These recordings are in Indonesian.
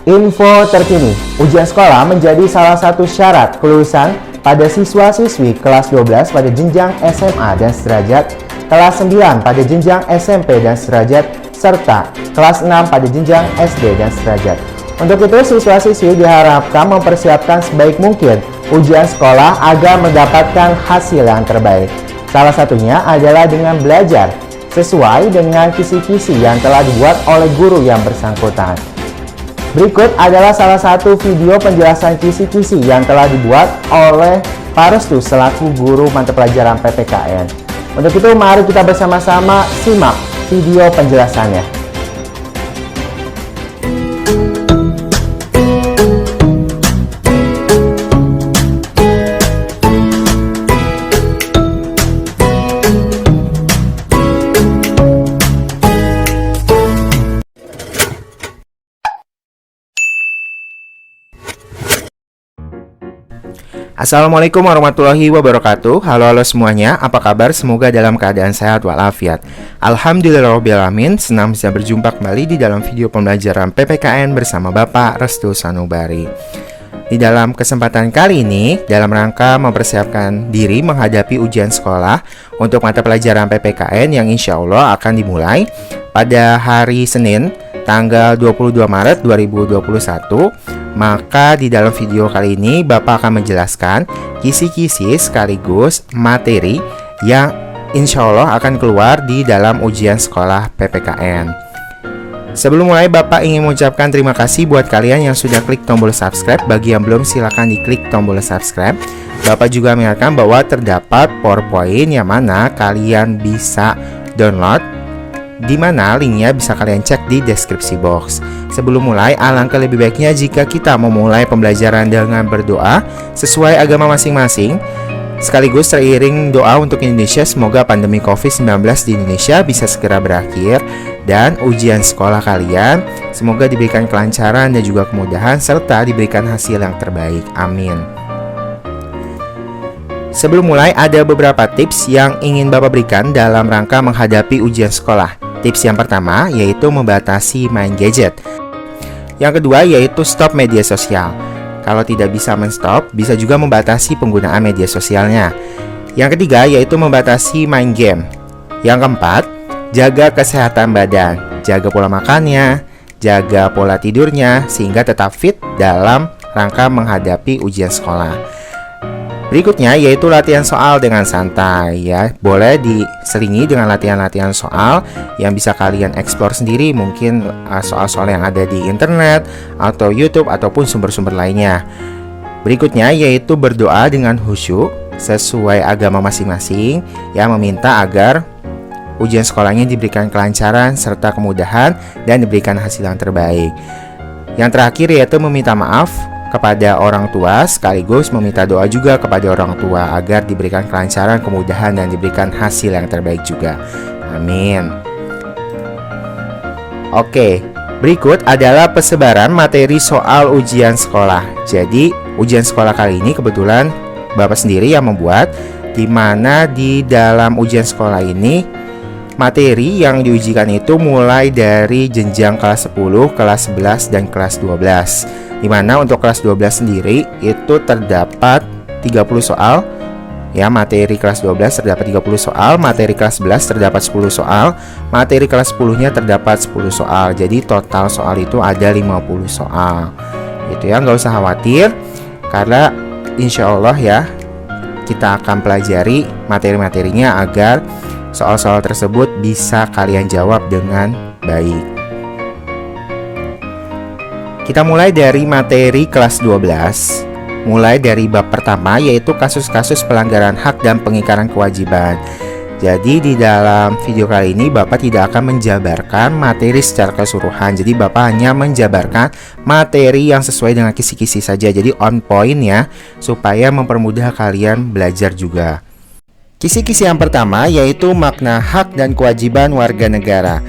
Info terkini, ujian sekolah menjadi salah satu syarat kelulusan pada siswa-siswi kelas 12 pada jenjang SMA dan sederajat, kelas 9 pada jenjang SMP dan sederajat, serta kelas 6 pada jenjang SD dan sederajat. Untuk itu, siswa-siswi diharapkan mempersiapkan sebaik mungkin ujian sekolah agar mendapatkan hasil yang terbaik. Salah satunya adalah dengan belajar sesuai dengan kisi-kisi yang telah dibuat oleh guru yang bersangkutan. Berikut adalah salah satu video penjelasan kisi-kisi yang telah dibuat oleh Pak Restu selaku guru mata pelajaran PPKN. Untuk itu, mari kita bersama-sama simak video penjelasannya. Assalamualaikum warahmatullahi wabarakatuh. Halo semuanya, apa kabar? Semoga dalam keadaan sehat walafiat. Alhamdulillahirrahmanirrahim, senang bisa berjumpa kembali di dalam video pembelajaran PPKN bersama Bapak Restu Sanubari. Di dalam kesempatan kali ini, dalam rangka mempersiapkan diri menghadapi ujian sekolah untuk mata pelajaran PPKN yang insya Allah akan dimulai pada hari Senin tanggal 22 Maret 2021. Maka di dalam video kali ini Bapak akan menjelaskan kisi-kisi sekaligus materi yang insya Allah akan keluar di dalam ujian sekolah PPKN. Sebelum mulai, Bapak ingin mengucapkan terima kasih buat kalian yang sudah klik tombol subscribe. Bagi yang belum, silakan diklik tombol subscribe. Bapak juga mengingatkan bahwa terdapat PowerPoint yang mana kalian bisa download, di mana linknya bisa kalian cek di deskripsi box. Sebelum mulai, alangkah lebih baiknya jika kita memulai pembelajaran dengan berdoa sesuai agama masing-masing, sekaligus teriring doa untuk Indonesia. Semoga pandemi COVID-19 di Indonesia bisa segera berakhir dan ujian sekolah kalian semoga diberikan kelancaran dan juga kemudahan serta diberikan hasil yang terbaik. Amin. Sebelum mulai, ada beberapa tips yang ingin Bapak berikan dalam rangka menghadapi ujian sekolah. Tips yang pertama yaitu membatasi main gadget. Yang kedua yaitu stop media sosial. Kalau tidak bisa men-stop, bisa juga membatasi penggunaan media sosialnya. Yang ketiga yaitu membatasi main game. Yang keempat, jaga kesehatan badan, jaga pola makannya, jaga pola tidurnya sehingga tetap fit dalam rangka menghadapi ujian sekolah. Berikutnya yaitu latihan soal dengan santai ya. Boleh diselingi dengan latihan-latihan soal yang bisa kalian eksplor sendiri, mungkin soal-soal yang ada di internet atau YouTube ataupun sumber-sumber lainnya. Berikutnya yaitu berdoa dengan khusyuk sesuai agama masing-masing yang meminta agar ujian sekolahnya diberikan kelancaran serta kemudahan dan diberikan hasil yang terbaik. Yang terakhir yaitu meminta maaf kepada orang tua, sekaligus meminta doa juga kepada orang tua agar diberikan kelancaran, kemudahan, dan diberikan hasil yang terbaik juga. Amin. Oke, berikut adalah persebaran materi soal ujian sekolah. Jadi, ujian sekolah kali ini kebetulan Bapak sendiri yang membuat, di mana di dalam ujian sekolah ini materi yang diujikan itu mulai dari jenjang kelas 10, kelas 11, dan kelas 12. Dimana untuk kelas 12 sendiri itu terdapat 30 soal ya, materi kelas 12 terdapat 30 soal, materi kelas 11 terdapat 10 soal, materi kelas 10-nya terdapat 10 soal. Jadi total soal itu ada 50 soal. Gitu ya, nggak usah khawatir karena insya Allah ya kita akan pelajari materi-materinya agar soal-soal tersebut bisa kalian jawab dengan baik. Kita mulai dari materi kelas 12. Mulai dari bab pertama yaitu kasus-kasus pelanggaran hak dan pengingkaran kewajiban. Jadi di dalam video kali ini Bapak tidak akan menjabarkan materi secara keseluruhan. Jadi Bapak hanya menjabarkan materi yang sesuai dengan kisi-kisi saja. Jadi on point ya, supaya mempermudah kalian belajar juga. Kisi-kisi yang pertama yaitu makna hak dan kewajiban warga negara.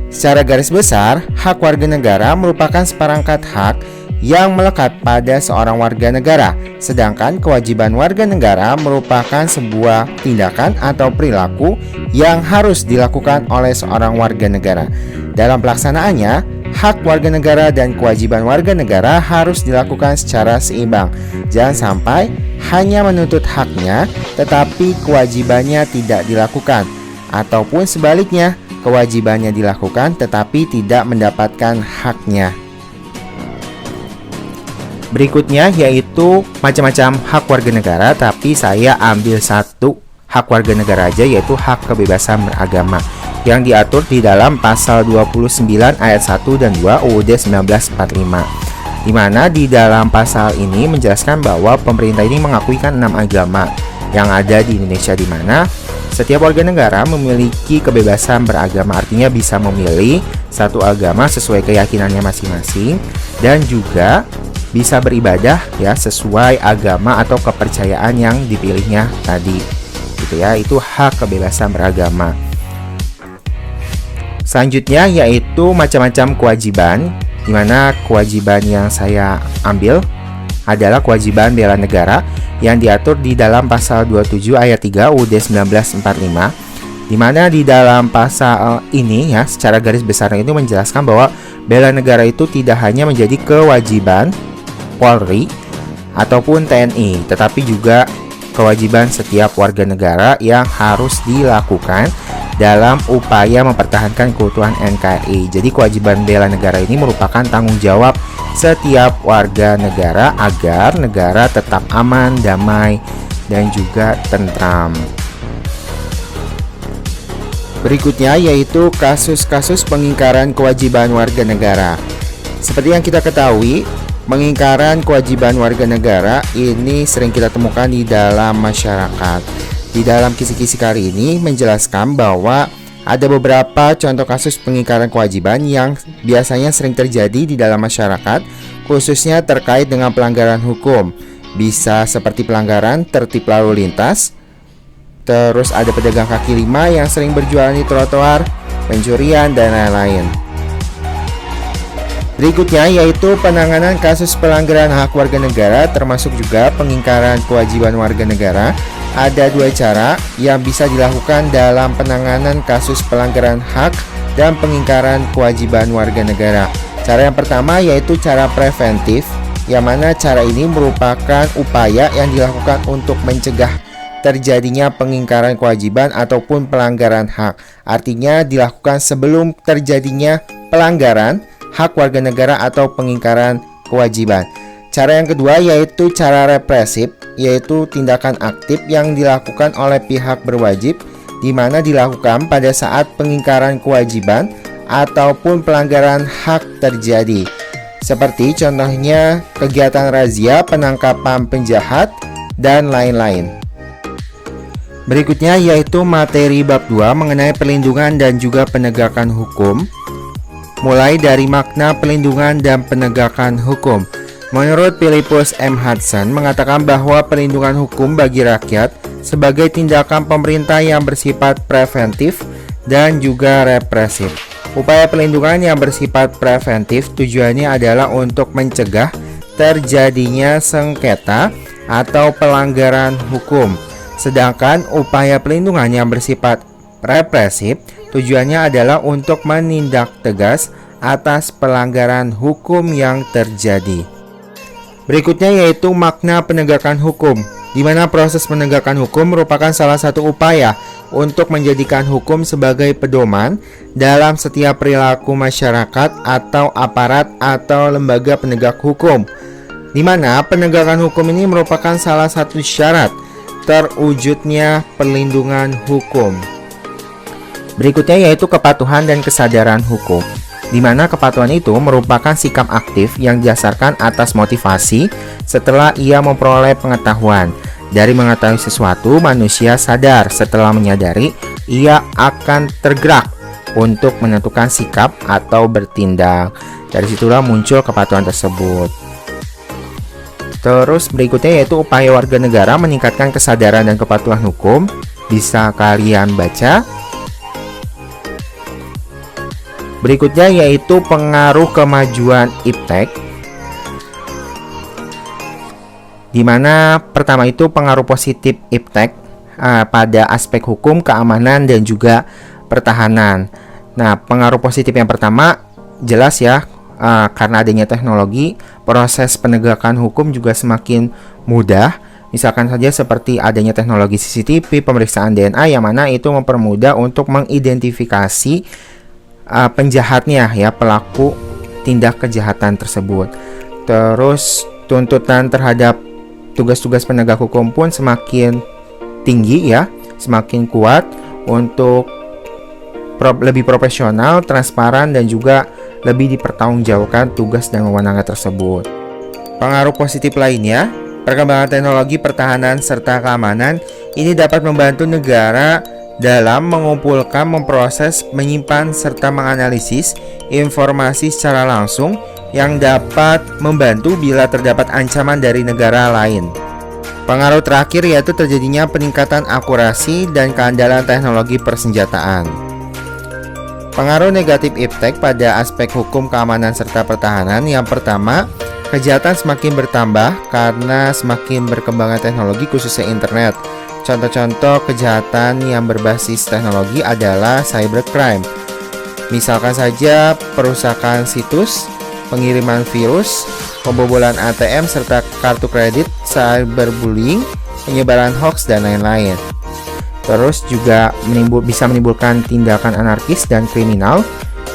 Secara garis besar, hak warga negara merupakan seperangkat hak yang melekat pada seorang warga negara, sedangkan kewajiban warga negara merupakan sebuah tindakan atau perilaku yang harus dilakukan oleh seorang warga negara. Dalam pelaksanaannya, hak warga negara dan kewajiban warga negara harus dilakukan secara seimbang. Jangan sampai hanya menuntut haknya tetapi kewajibannya tidak dilakukan, ataupun sebaliknya, kewajibannya dilakukan tetapi tidak mendapatkan haknya. Berikutnya yaitu macam-macam hak warga negara, tapi saya ambil satu hak warga negara aja, yaitu hak kebebasan beragama yang diatur di dalam pasal 29 ayat 1 dan 2 UUD 1945, di mana di dalam pasal ini menjelaskan bahwa pemerintah ini mengakuikan 6 agama yang ada di Indonesia, di mana setiap warga negara memiliki kebebasan beragama, artinya bisa memilih satu agama sesuai keyakinannya masing-masing dan juga bisa beribadah ya sesuai agama atau kepercayaan yang dipilihnya tadi, gitu ya. Itu hak kebebasan beragama. Selanjutnya yaitu macam-macam kewajiban, di mana kewajiban yang saya ambil adalah kewajiban bela negara yang diatur di dalam pasal 27 ayat 3 UUD 1945, di mana di dalam pasal ini ya secara garis besar itu menjelaskan bahwa bela negara itu tidak hanya menjadi kewajiban Polri ataupun TNI, tetapi juga kewajiban setiap warga negara yang harus dilakukan dalam upaya mempertahankan keutuhan NKRI. Jadi kewajiban bela negara ini merupakan tanggung jawab setiap warga negara agar negara tetap aman, damai, dan juga tentram. Berikutnya yaitu kasus-kasus pengingkaran kewajiban warga negara. Seperti yang kita ketahui, pengingkaran kewajiban warga negara ini sering kita temukan di dalam masyarakat. Di dalam kisi-kisi kali ini menjelaskan bahwa ada beberapa contoh kasus pengingkaran kewajiban yang biasanya sering terjadi di dalam masyarakat, khususnya terkait dengan pelanggaran hukum. Bisa seperti pelanggaran tertib lalu lintas, terus ada pedagang kaki lima yang sering berjualan di trotoar, pencurian, dan lain-lain. Berikutnya yaitu penanganan kasus pelanggaran hak warga negara, termasuk juga pengingkaran kewajiban warga negara. Ada dua cara yang bisa dilakukan dalam penanganan kasus pelanggaran hak dan pengingkaran kewajiban warga negara. Cara yang pertama yaitu cara preventif, yang mana cara ini merupakan upaya yang dilakukan untuk mencegah terjadinya pengingkaran kewajiban ataupun pelanggaran hak. Artinya dilakukan sebelum terjadinya pelanggaran hak warga negara atau pengingkaran kewajiban. Cara yang kedua yaitu cara represif, yaitu tindakan aktif yang dilakukan oleh pihak berwajib, di mana dilakukan pada saat pengingkaran kewajiban ataupun pelanggaran hak terjadi. Seperti contohnya kegiatan razia, penangkapan penjahat, dan lain-lain. Berikutnya yaitu materi bab 2 mengenai perlindungan dan juga penegakan hukum. Mulai dari makna perlindungan dan penegakan hukum. Menurut Philippus M. Hudson mengatakan bahwa perlindungan hukum bagi rakyat sebagai tindakan pemerintah yang bersifat preventif dan juga represif. Upaya perlindungan yang bersifat preventif tujuannya adalah untuk mencegah terjadinya sengketa atau pelanggaran hukum. Sedangkan upaya perlindungan yang bersifat represif tujuannya adalah untuk menindak tegas atas pelanggaran hukum yang terjadi. Berikutnya yaitu makna penegakan hukum, di mana proses penegakan hukum merupakan salah satu upaya untuk menjadikan hukum sebagai pedoman dalam setiap perilaku masyarakat atau aparat atau lembaga penegak hukum, di mana penegakan hukum ini merupakan salah satu syarat terwujudnya perlindungan hukum. Berikutnya yaitu kepatuhan dan kesadaran hukum, di mana kepatuhan itu merupakan sikap aktif yang didasarkan atas motivasi setelah ia memperoleh pengetahuan. Dari mengetahui sesuatu, manusia sadar. Setelah menyadari, ia akan tergerak untuk menentukan sikap atau bertindak. Dari situlah muncul kepatuhan tersebut. Terus berikutnya yaitu upaya warga negara meningkatkan kesadaran dan kepatuhan hukum. Bisa kalian baca. Berikutnya yaitu pengaruh kemajuan iptek, di mana pertama itu pengaruh positif iptek pada aspek hukum, keamanan, dan juga pertahanan. Nah, pengaruh positif yang pertama jelas ya, karena adanya teknologi, proses penegakan hukum juga semakin mudah. Misalkan saja seperti adanya teknologi CCTV, pemeriksaan DNA yang mana itu mempermudah untuk mengidentifikasi penjahatnya ya, pelaku tindak kejahatan tersebut. Terus tuntutan terhadap tugas-tugas penegak hukum pun semakin tinggi ya, semakin kuat untuk lebih profesional, transparan, dan juga lebih dipertanggungjawabkan tugas dan wewenang tersebut. Pengaruh positif lainnya, perkembangan teknologi pertahanan serta keamanan ini dapat membantu negara dalam mengumpulkan, memproses, menyimpan, serta menganalisis informasi secara langsung yang dapat membantu bila terdapat ancaman dari negara lain. Pengaruh terakhir yaitu terjadinya peningkatan akurasi dan keandalan teknologi persenjataan. Pengaruh negatif iptek pada aspek hukum, keamanan, serta pertahanan. Yang pertama, kejahatan semakin bertambah karena semakin berkembangnya teknologi, khususnya internet. Contoh-contoh kejahatan yang berbasis teknologi adalah cybercrime. Misalkan saja perusakan situs, pengiriman virus, pembobolan ATM serta kartu kredit, cyberbullying, penyebaran hoax, dan lain-lain. Terus juga bisa menimbulkan tindakan anarkis dan kriminal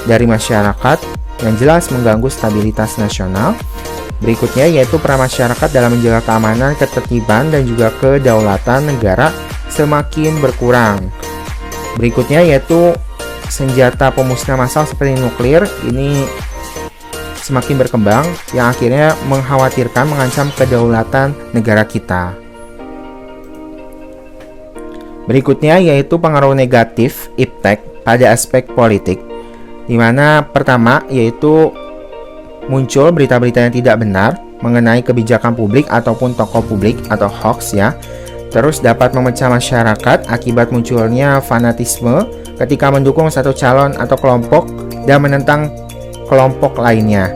dari masyarakat yang jelas mengganggu stabilitas nasional. Berikutnya yaitu peran masyarakat dalam menjaga keamanan, ketertiban, dan juga kedaulatan negara semakin berkurang. Berikutnya yaitu senjata pemusnah massal seperti nuklir ini semakin berkembang yang akhirnya mengkhawatirkan, mengancam kedaulatan negara kita. Berikutnya yaitu pengaruh negatif iptek pada aspek politik, di mana pertama yaitu muncul berita-berita yang tidak benar mengenai kebijakan publik ataupun tokoh publik atau hoax ya. Terus dapat memecah masyarakat akibat munculnya fanatisme ketika mendukung satu calon atau kelompok dan menentang kelompok lainnya.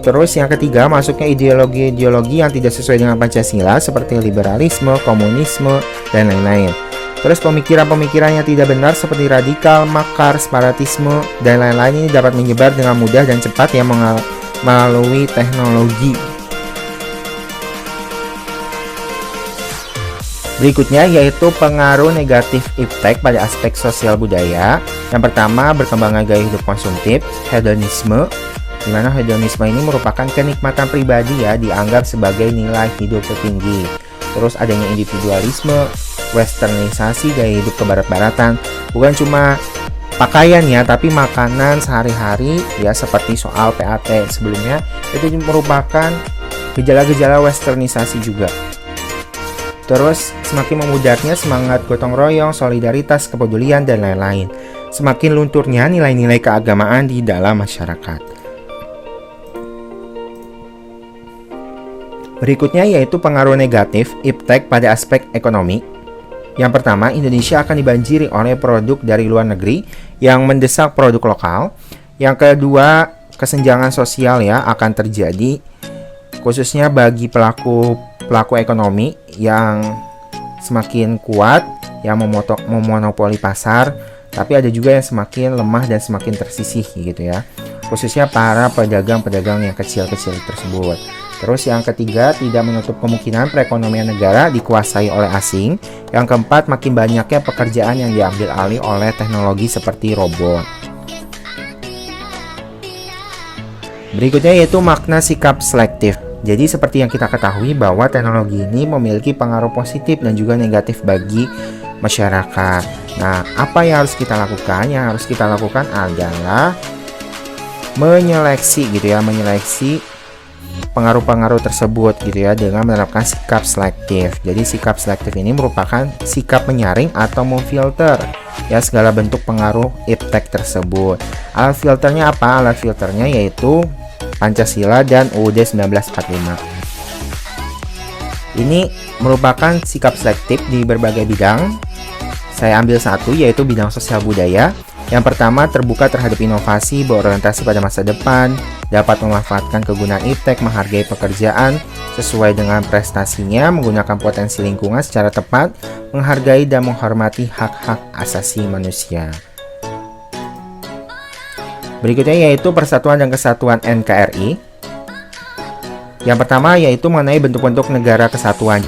Terus yang ketiga, masuknya ideologi-ideologi yang tidak sesuai dengan Pancasila seperti liberalisme, komunisme, dan lain-lain. Terus pemikiran-pemikiran yang tidak benar seperti radikal, makar, separatisme, dan lain-lain ini dapat menyebar dengan mudah dan cepat yang melalui teknologi. Berikutnya yaitu pengaruh negatif iptek pada aspek sosial budaya. Yang pertama, berkembangnya gaya hidup konsumtif, hedonisme, di mana hedonisme ini merupakan kenikmatan pribadi ya, dianggap sebagai nilai hidup tertinggi. Terus adanya individualisme, westernisasi gaya hidup kebarat-baratan, bukan cuma pakaian ya, tapi makanan sehari-hari ya, seperti soal PAT sebelumnya itu merupakan gejala-gejala westernisasi juga. Terus semakin memudarnya semangat gotong royong, solidaritas, kepedulian, dan lain-lain. Semakin lunturnya nilai-nilai keagamaan di dalam masyarakat. Berikutnya yaitu pengaruh negatif iptek pada aspek ekonomi. Yang pertama, Indonesia akan dibanjiri oleh produk dari luar negeri yang mendesak produk lokal. Yang kedua, kesenjangan sosial ya akan terjadi, khususnya bagi pelaku ekonomi yang semakin kuat yang memonopoli pasar, tapi ada juga yang semakin lemah dan semakin tersisih gitu ya, khususnya para pedagang-pedagang yang kecil-kecil tersebut. Terus yang ketiga, tidak menutup kemungkinan perekonomian negara dikuasai oleh asing. Yang keempat, makin banyaknya pekerjaan yang diambil alih oleh teknologi seperti robot. Berikutnya yaitu makna sikap selektif. Jadi seperti yang kita ketahui bahwa teknologi ini memiliki pengaruh positif dan juga negatif bagi masyarakat. Nah, apa yang harus kita lakukan? Yang harus kita lakukan adalah menyeleksi gitu ya, menyeleksi pengaruh-pengaruh tersebut gitu ya, dengan menerapkan sikap selektif. Jadi sikap selektif ini merupakan sikap menyaring atau memfilter ya segala bentuk pengaruh iptek tersebut. Alat filternya apa? Alat filternya yaitu Pancasila dan UUD 1945. Ini merupakan sikap selektif di berbagai bidang. Saya ambil satu, yaitu bidang sosial budaya. Yang pertama, terbuka terhadap inovasi, berorientasi pada masa depan, dapat memanfaatkan kegunaan iptek, menghargai pekerjaan sesuai dengan prestasinya, menggunakan potensi lingkungan secara tepat, menghargai dan menghormati hak-hak asasi manusia. Berikutnya yaitu Persatuan dan Kesatuan NKRI. Yang pertama yaitu mengenai bentuk-bentuk negara kesatuan.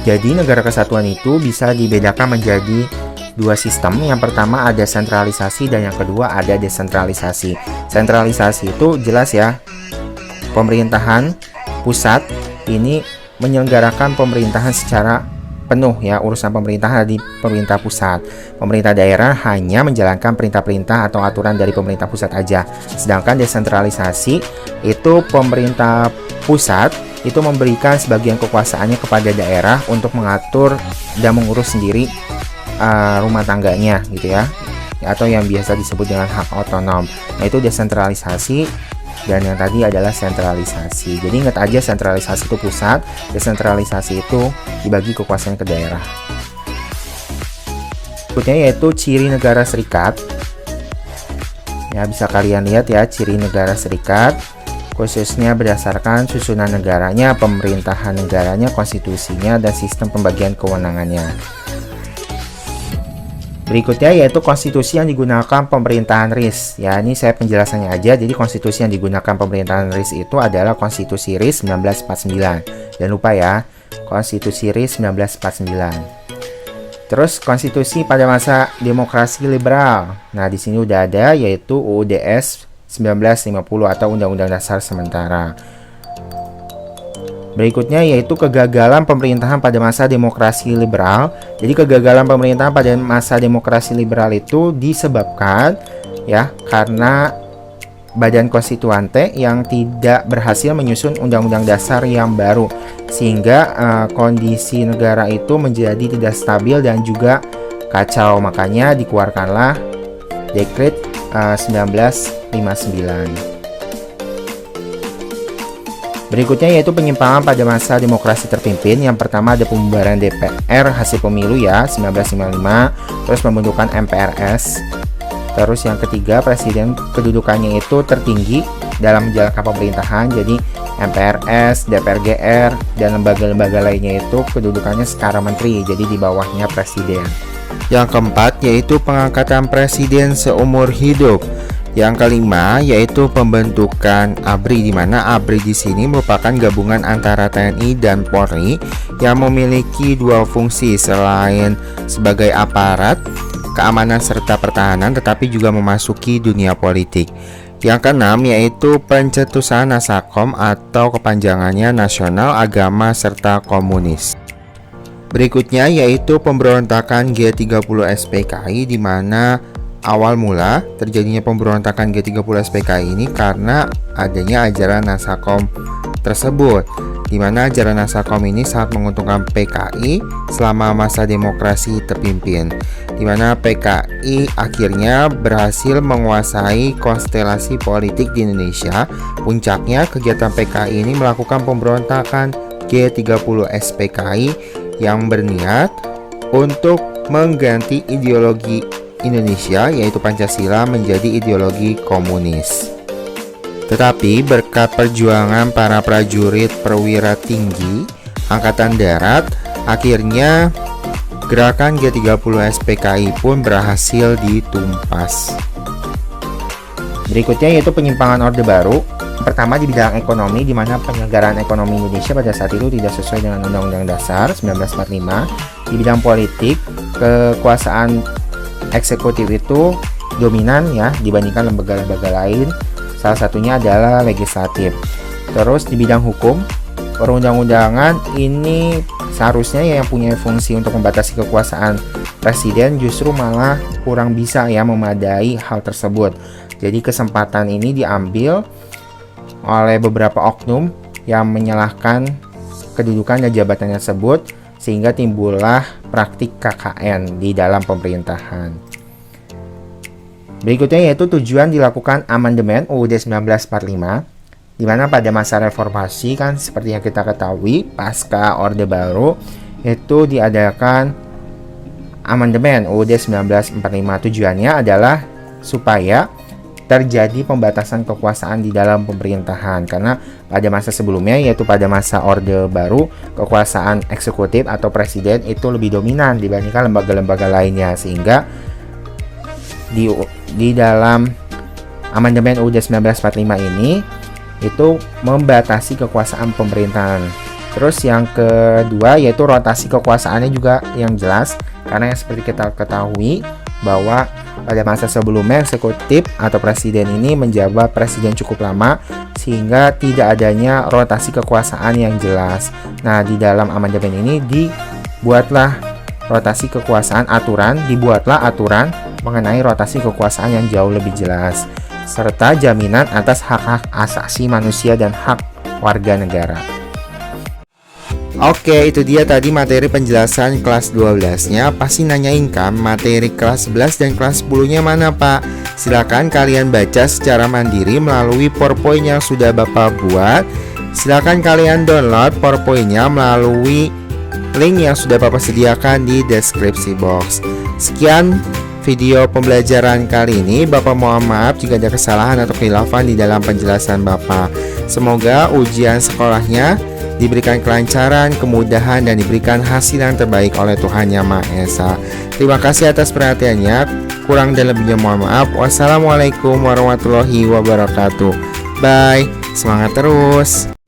Jadi negara kesatuan itu bisa dibedakan menjadi dua sistem. Yang pertama ada sentralisasi dan yang kedua ada desentralisasi. Sentralisasi itu jelas ya, pemerintahan pusat ini menyelenggarakan pemerintahan secara penuh ya, urusan pemerintahan di pemerintah pusat. Pemerintah daerah hanya menjalankan perintah-perintah atau aturan dari pemerintah pusat aja. Sedangkan desentralisasi itu pemerintah pusat itu memberikan sebagian kekuasaannya kepada daerah untuk mengatur dan mengurus sendiri rumah tangganya gitu ya, atau yang biasa disebut dengan hak otonom. Nah, itu desentralisasi. Dan yang tadi adalah sentralisasi. Jadi ingat aja, sentralisasi itu pusat, desentralisasi itu dibagi kekuasaan ke daerah. Berikutnya yaitu ciri negara serikat. Ya, bisa kalian lihat ya ciri negara serikat, khususnya berdasarkan susunan negaranya, pemerintahan negaranya, konstitusinya, dan sistem pembagian kewenangannya. Berikutnya yaitu konstitusi yang digunakan pemerintahan RIS. Ya, ini saya penjelasannya aja. Jadi konstitusi yang digunakan pemerintahan RIS itu adalah konstitusi RIS 1949. Jangan lupa ya, konstitusi RIS 1949. Terus konstitusi pada masa demokrasi liberal. Nah, di sini udah ada yaitu UUDS 1950 atau Undang-Undang Dasar Sementara. Berikutnya yaitu kegagalan pemerintahan pada masa demokrasi liberal. Jadi kegagalan pemerintahan pada masa demokrasi liberal itu disebabkan ya karena Badan Konstituante yang tidak berhasil menyusun undang-undang dasar yang baru, sehingga kondisi negara itu menjadi tidak stabil dan juga kacau. Makanya dikeluarkanlah Dekret 1959. Berikutnya yaitu penyimpangan pada masa demokrasi terpimpin. Yang pertama ada pembubaran DPR hasil pemilu ya 1955, terus pembentukan MPRS. Terus yang ketiga, presiden kedudukannya itu tertinggi dalam menjalankan pemerintahan. Jadi MPRS, DPR-GR, dan lembaga-lembaga lainnya itu kedudukannya setara menteri, jadi di bawahnya presiden. Yang keempat yaitu pengangkatan presiden seumur hidup. Yang kelima yaitu pembentukan ABRI, di mana ABRI di sini merupakan gabungan antara TNI dan Polri yang memiliki dua fungsi selain sebagai aparat keamanan serta pertahanan, tetapi juga memasuki dunia politik. Yang keenam yaitu pencetusan Nasakom atau kepanjangannya Nasional Agama serta Komunis. Berikutnya yaitu pemberontakan G30 SPKI, di mana awal mula terjadinya pemberontakan G30 SPKI ini karena adanya ajaran Nasakom tersebut, di mana ajaran Nasakom ini sangat menguntungkan PKI selama masa demokrasi terpimpin, di mana PKI akhirnya berhasil menguasai konstelasi politik di Indonesia. Puncaknya kegiatan PKI ini melakukan pemberontakan G30 SPKI yang berniat untuk mengganti ideologi Indonesia yaitu Pancasila menjadi ideologi komunis. Tetapi berkat perjuangan para prajurit perwira tinggi Angkatan Darat, akhirnya gerakan G30 SPKI pun berhasil ditumpas. Berikutnya yaitu penyimpangan Orde Baru. Pertama di bidang ekonomi, di mana penyelenggaraan ekonomi Indonesia pada saat itu tidak sesuai dengan Undang-Undang Dasar 1945. Di bidang politik, kekuasaan eksekutif itu dominan ya dibandingkan lembaga-lembaga lain. Salah satunya adalah legislatif. Terus di bidang hukum, perundang-undangan ini seharusnya yang punya fungsi untuk membatasi kekuasaan presiden justru malah kurang bisa ya memadai hal tersebut. Jadi kesempatan ini diambil oleh beberapa oknum yang menyalahkan kedudukan dan jabatan tersebut, sehingga timbullah praktik KKN di dalam pemerintahan. Berikutnya yaitu tujuan dilakukan amandemen UUD 1945, di mana pada masa reformasi kan seperti yang kita ketahui pasca Orde Baru itu diadakan amandemen UUD 1945. Tujuannya adalah supaya terjadi pembatasan kekuasaan di dalam pemerintahan, karena pada masa sebelumnya yaitu pada masa Orde Baru kekuasaan eksekutif atau presiden itu lebih dominan dibandingkan lembaga-lembaga lainnya, sehingga di dalam Amandemen UUD 1945 ini itu membatasi kekuasaan pemerintahan. Terus yang kedua yaitu rotasi kekuasaannya juga yang jelas, karena yang seperti kita ketahui bahwa pada masa sebelumnya eksekutif atau presiden ini menjabat presiden cukup lama sehingga tidak adanya rotasi kekuasaan yang jelas. Nah, di dalam amandemen ini dibuatlah aturan mengenai rotasi kekuasaan yang jauh lebih jelas serta jaminan atas hak-hak asasi manusia dan hak warga negara. Oke, itu dia tadi materi penjelasan kelas 12-nya. Pasti nanyain kan materi kelas 11 dan kelas 10-nya mana, Pak? Silakan kalian baca secara mandiri melalui PowerPoint yang sudah Bapak buat. Silakan kalian download PowerPoint-nya melalui link yang sudah Bapak sediakan di deskripsi box. Sekian video pembelajaran kali ini. Bapak mohon maaf jika ada kesalahan atau khilafan di dalam penjelasan Bapak. Semoga ujian sekolahnya diberikan kelancaran, kemudahan, dan diberikan hasil yang terbaik oleh Tuhan Yang Maha Esa. Terima kasih atas perhatiannya. Kurang dan lebihnya mohon maaf. Wassalamualaikum warahmatullahi wabarakatuh. Bye. Semangat terus.